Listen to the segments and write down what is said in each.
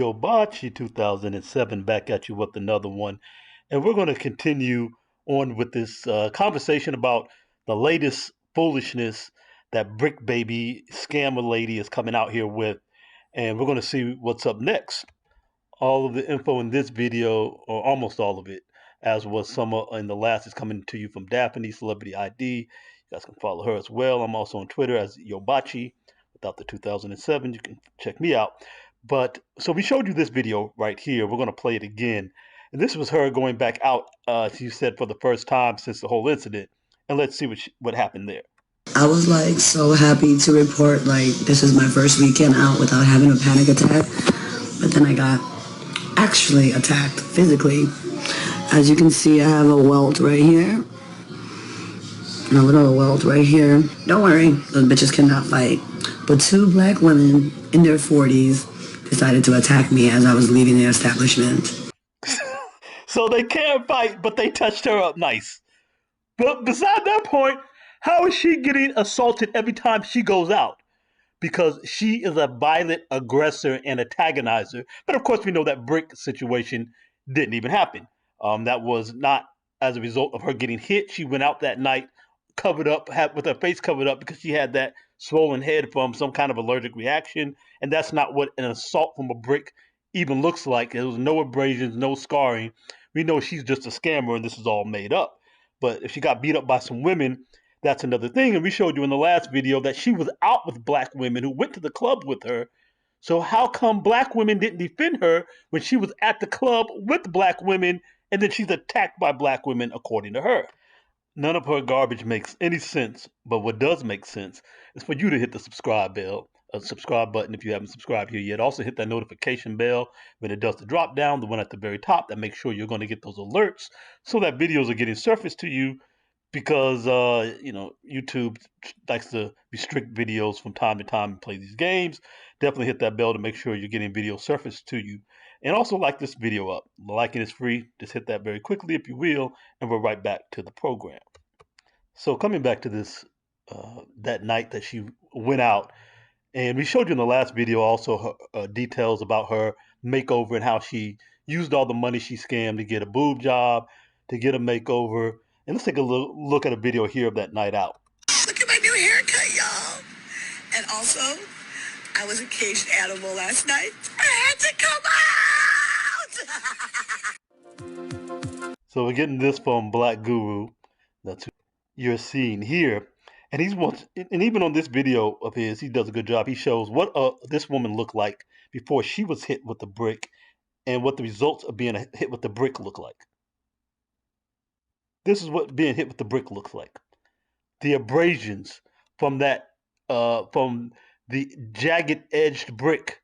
Roda Bashe-d 2007 back at you with another one. And we're going to continue on with this conversation about the latest foolishness that Brick Baby scammer lady is coming out here with. And we're going to see what's up next. All of the info in this video, or almost all of it, as was some in the last, is coming to you from Daphne, Celebrity ID. You guys can follow her as well. I'm also on Twitter as Yobachi, without the 2007. You can check me out. But so we showed you this video right here. We're going to play it again. And this was her going back out, she said, for the first time since the whole incident. And let's see what happened there. I was like so happy to report like this is my first weekend out without having a panic attack. But then I got actually attacked physically. As you can see, I have a welt right here. And a little welt right here. Don't worry, those bitches cannot fight. But two black women in their 40s decided to attack me as I was leaving the establishment. So they can't fight, but they touched her up nice. But beside that point, how is she getting assaulted every time she goes out? Because she is a violent aggressor and antagonizer. But of course, we know that Brick situation didn't even happen. That was not as a result of her getting hit. She went out that night covered up, with her face covered up because she had that swollen head from some kind of allergic reaction. And that's not what an assault from a Brick even looks like. There was no abrasions, no scarring. We know she's just a scammer and this is all made up. But if she got beat up by some women, that's another thing. And we showed you in the last video that she was out with black women who went to the club with her. So how come black women didn't defend her when she was at the club with black women and then she's attacked by black women, according to her? None of her garbage makes any sense, but what does make sense is for you to hit the subscribe button if you haven't subscribed here yet. Also hit that notification bell when it does the drop down, the one at the very top, that makes sure you're going to get those alerts so that videos are getting surfaced to you, because YouTube likes to restrict videos from time to time and play these games. Definitely hit that bell to make sure you're getting video surfaced to you. And also like this video up. Liking is free. Just hit that very quickly if you will, and we're right back to the program. So coming back to this, that night that she went out, and we showed you in the last video also her, details about her makeover and how she used all the money she scammed to get a boob job, to get a makeover. And let's take a look at a video here of that night out. Look at my new haircut, y'all. And also, I was a caged animal last night. I had to come out! So we're getting this from Black Guru. That's who you're seeing here. And and even on this video of his, he does a good job. He shows what this woman looked like before she was hit with the brick and what the results of being hit with the brick look like. This is what being hit with the brick looks like. The abrasions from from the jagged edged brick.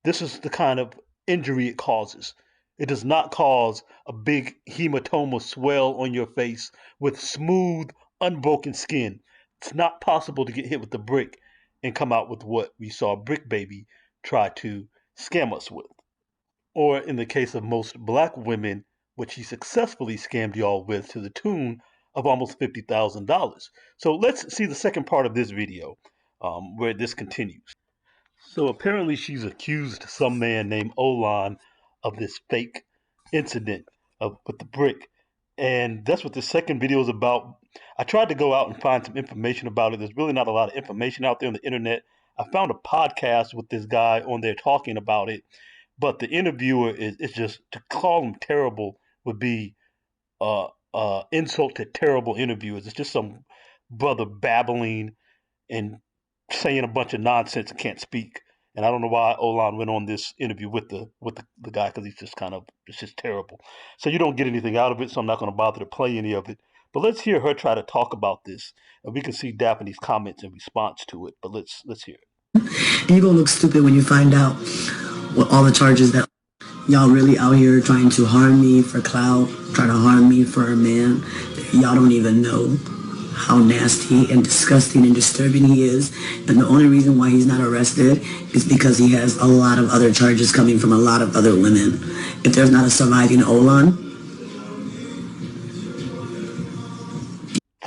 This is the kind of injury it causes. It does not cause a big hematoma swell on your face with smooth, unbroken skin. It's not possible to get hit with the brick and come out with what we saw Brick Baby try to scam us with. Or in the case of most black women, what she successfully scammed y'all with to the tune of almost $50,000. So let's see the second part of this video, where this continues. So apparently she's accused some man named Olan of this fake incident with the brick. And that's what the second video is about. I tried to go out and find some information about it. There's really not a lot of information out there on the internet. I found a podcast with this guy on there talking about it. But the interviewer is just, to call him terrible would be insult to terrible interviewers. It's just some brother babbling and saying a bunch of nonsense and can't speak. And I don't know why Olan went on this interview with the guy, because he's just it's just terrible. So you don't get anything out of it, so I'm not going to bother to play any of it. But let's hear her try to talk about this, and we can see Daphne's comments in response to it. But let's hear it. And you're gonna look stupid when you find out what all the charges that y'all really out here trying to harm me for clout, trying to harm me for a man that y'all don't even know how nasty and disgusting and disturbing he is. And the only reason why he's not arrested is because he has a lot of other charges coming from a lot of other women. If there's not a surviving Olan.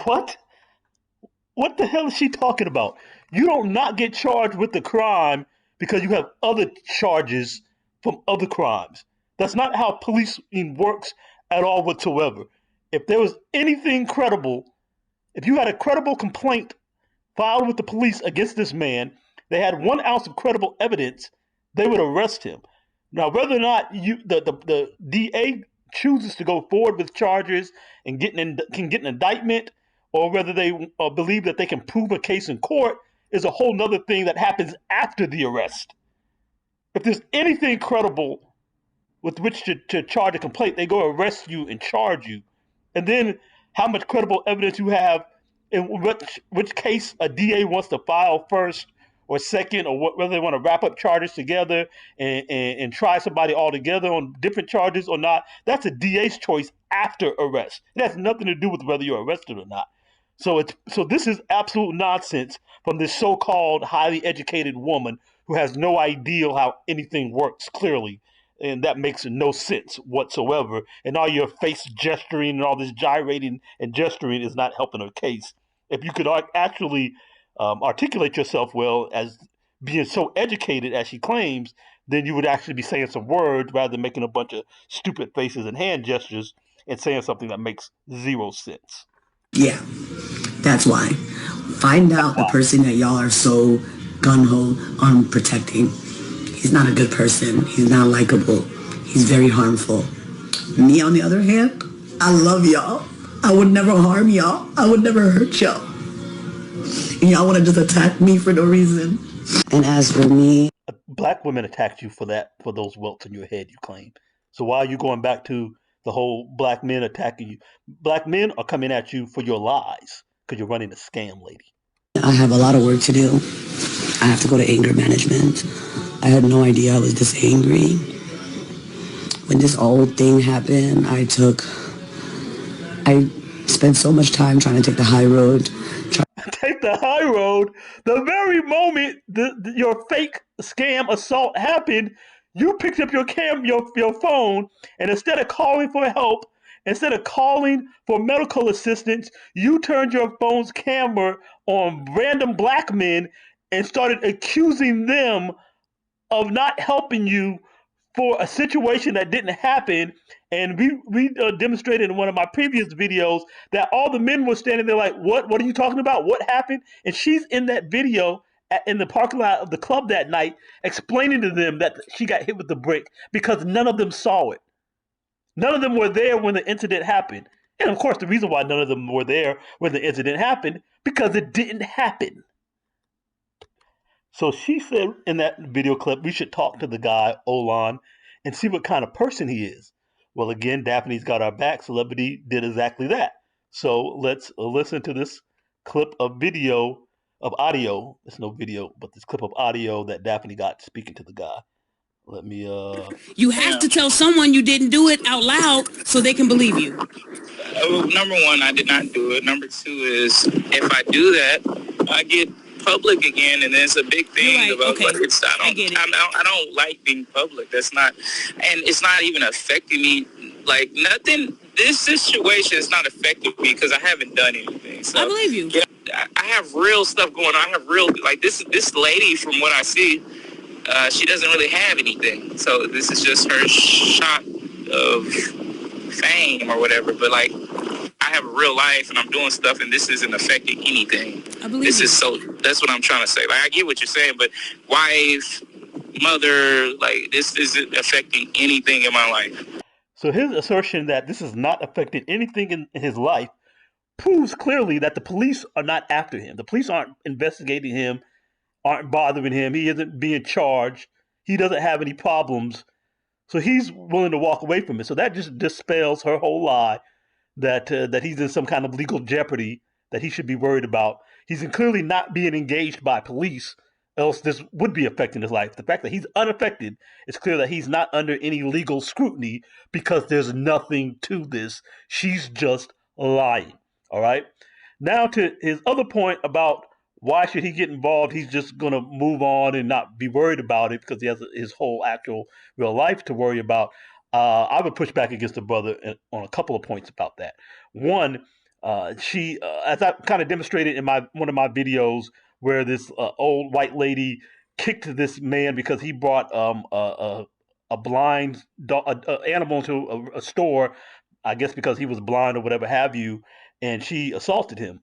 What? What the hell is she talking about? You don't not get charged with the crime because you have other charges from other crimes. That's not how policing works at all whatsoever. If there was anything credible, if you had a credible complaint filed with the police against this man, they had 1 ounce of credible evidence, they would arrest him. Now, whether or not the DA chooses to go forward with charges and can get an indictment, or whether they believe that they can prove a case in court, is a whole nother thing that happens after the arrest. If there's anything credible with which to charge a complaint, they go arrest you and charge you. And then how much credible evidence you have in which case a DA wants to file first or second, or whether they want to wrap up charges together and try somebody all together on different charges or not, that's a DA's choice after arrest. It has nothing to do with whether you're arrested or not. So this is absolute nonsense from this so-called highly educated woman who has no idea how anything works clearly, and that makes no sense whatsoever. And all your face gesturing and all this gyrating and gesturing is not helping her case. If you could actually articulate yourself well as being so educated as she claims, then you would actually be saying some words rather than making a bunch of stupid faces and hand gestures and saying something that makes zero sense. Yeah, that's why. Find out the person that y'all are so gung-ho on protecting. He's not a good person. He's not likable. He's very harmful. Me, on the other hand, I love y'all. I would never harm y'all. I would never hurt y'all. And y'all want to just attack me for no reason. And as for me... Black women attacked you for those welts in your head, you claim. So why are you going back to the whole black men attacking you? Black men are coming at you for your lies because you're running a scam, lady. I have a lot of work to do. I have to go to anger management. I had no idea I was this angry. When this whole thing happened, I spent so much time trying to take the high road. Take the high road? The very moment your fake scam assault happened, you picked up your phone, and instead of calling for help, instead of calling for medical assistance, you turned your phone's camera on random black men and started accusing them of not helping you for a situation that didn't happen. And we demonstrated in one of my previous videos that all the men were standing there like, what are you talking about? What happened? And she's in that video in the parking lot of the club that night explaining to them that she got hit with the brick because none of them saw it. None of them were there when the incident happened. And of course, the reason why none of them were there when the incident happened, because it didn't happen. So she said in that video clip, we should talk to the guy, Olan, and see what kind of person he is. Well, again, Daphne's got our back. Celebrity did exactly that. So let's listen to this clip of audio. It's no video, but this clip of audio that Daphne got speaking to the guy. Let me, You have to tell someone you didn't do it out loud so they can believe you. Number one, I did not do it. Number two is, if I do that, I get public again, and there's a big thing Right, about okay. like I don't like being public. That's not, and it's not even affecting me. Like nothing. This situation is not affecting me because I haven't done anything. So, I believe you. Yeah, I have real stuff going on. I have real like this lady, from what I see, she doesn't really have anything. So this is just her shot of fame or whatever. But like, I have a real life and I'm doing stuff, and this isn't affecting anything. I believe this you. is so. That's what I'm trying to say. Like, I get what you're saying, but wife, mother, like, this isn't affecting anything in my life. So his assertion that this is not affecting anything in his life proves clearly that the police are not after him. The police aren't investigating him, aren't bothering him. He isn't being charged. He doesn't have any problems. So he's willing to walk away from it. So that just dispels her whole lie that he's in some kind of legal jeopardy that he should be worried about. He's clearly not being engaged by police, else this would be affecting his life. The fact that he's unaffected, it's clear that he's not under any legal scrutiny because there's nothing to this. She's just lying. All right. Now to his other point about why should he get involved? He's just going to move on and not be worried about it because he has his whole actual real life to worry about. I would push back against the brother on a couple of points about that. One, she, as I kind of demonstrated in one of my videos, where this old white lady kicked this man because he brought a blind animal into a store, I guess because he was blind or whatever have you, and she assaulted him.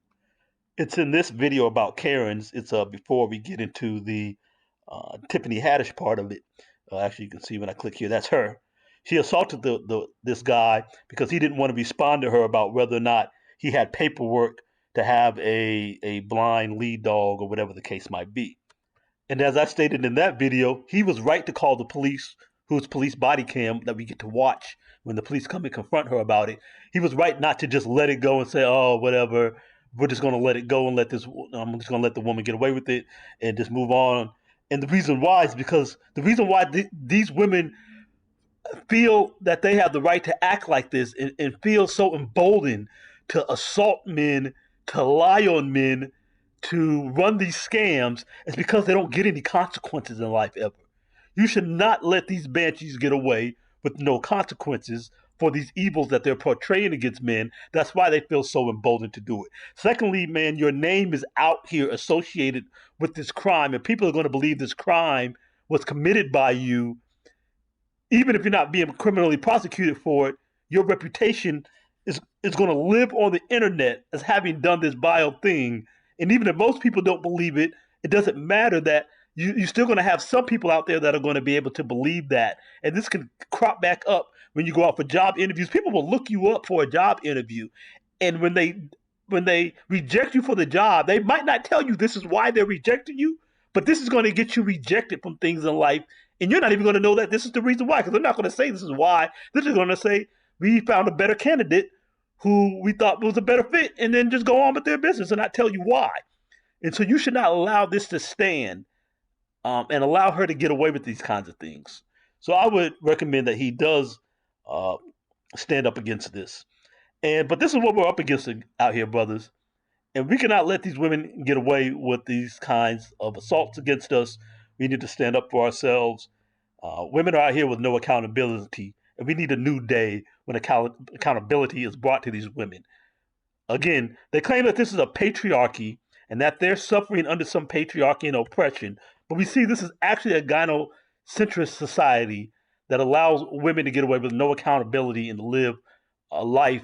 It's in this video about Karens. It's before we get into the Tiffany Haddish part of it. Actually, you can see when I click here, that's her. She assaulted this guy because he didn't want to respond to her about whether or not he had paperwork to have a blind lead dog or whatever the case might be. And as I stated in that video, he was right to call the police, whose police body cam that we get to watch when the police come and confront her about it. He was right not to just let it go and say, oh, whatever, we're just going to let it go and I'm just going to let the woman get away with it and just move on. And the reason why is because the reason why these women feel that they have the right to act like this and feel so emboldened to assault men, to lie on men, to run these scams is because they don't get any consequences in life ever. You should not let these banshees get away with no consequences for these evils that they're portraying against men. That's why they feel so emboldened to do it. Secondly, man, your name is out here associated with this crime, and people are going to believe this crime was committed by you. Even if you're not being criminally prosecuted for it, your reputation is going to live on the internet as having done this vile thing. And even if most people don't believe it, it doesn't matter that you're still going to have some people out there that are going to be able to believe that. And this can crop back up when you go out for job interviews. People will look you up for a job interview. And when they reject you for the job, they might not tell you this is why they're rejecting you, but this is going to get you rejected from things in life. And you're not even going to know that this is the reason why, because they're not going to say this is why. They're just going to say, we found a better candidate who we thought was a better fit, and then just go on with their business and not tell you why. And so you should not allow this to stand and allow her to get away with these kinds of things. So I would recommend that he does stand up against this. But this is what we're up against out here, brothers. And we cannot let these women get away with these kinds of assaults against us. We need to stand up for ourselves. Women are out here with no accountability, and we need a new day when accountability is brought to these women. Again, they claim that this is a patriarchy and that they're suffering under some patriarchy and oppression, but we see this is actually a gynocentrist society that allows women to get away with no accountability and live a life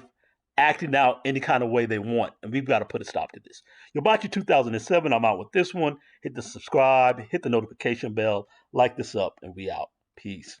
acting out any kind of way they want. And we've got to put a stop to this. Yobachi 2007, I'm out with this one. Hit the subscribe, hit the notification bell, like this up, and we out. Peace.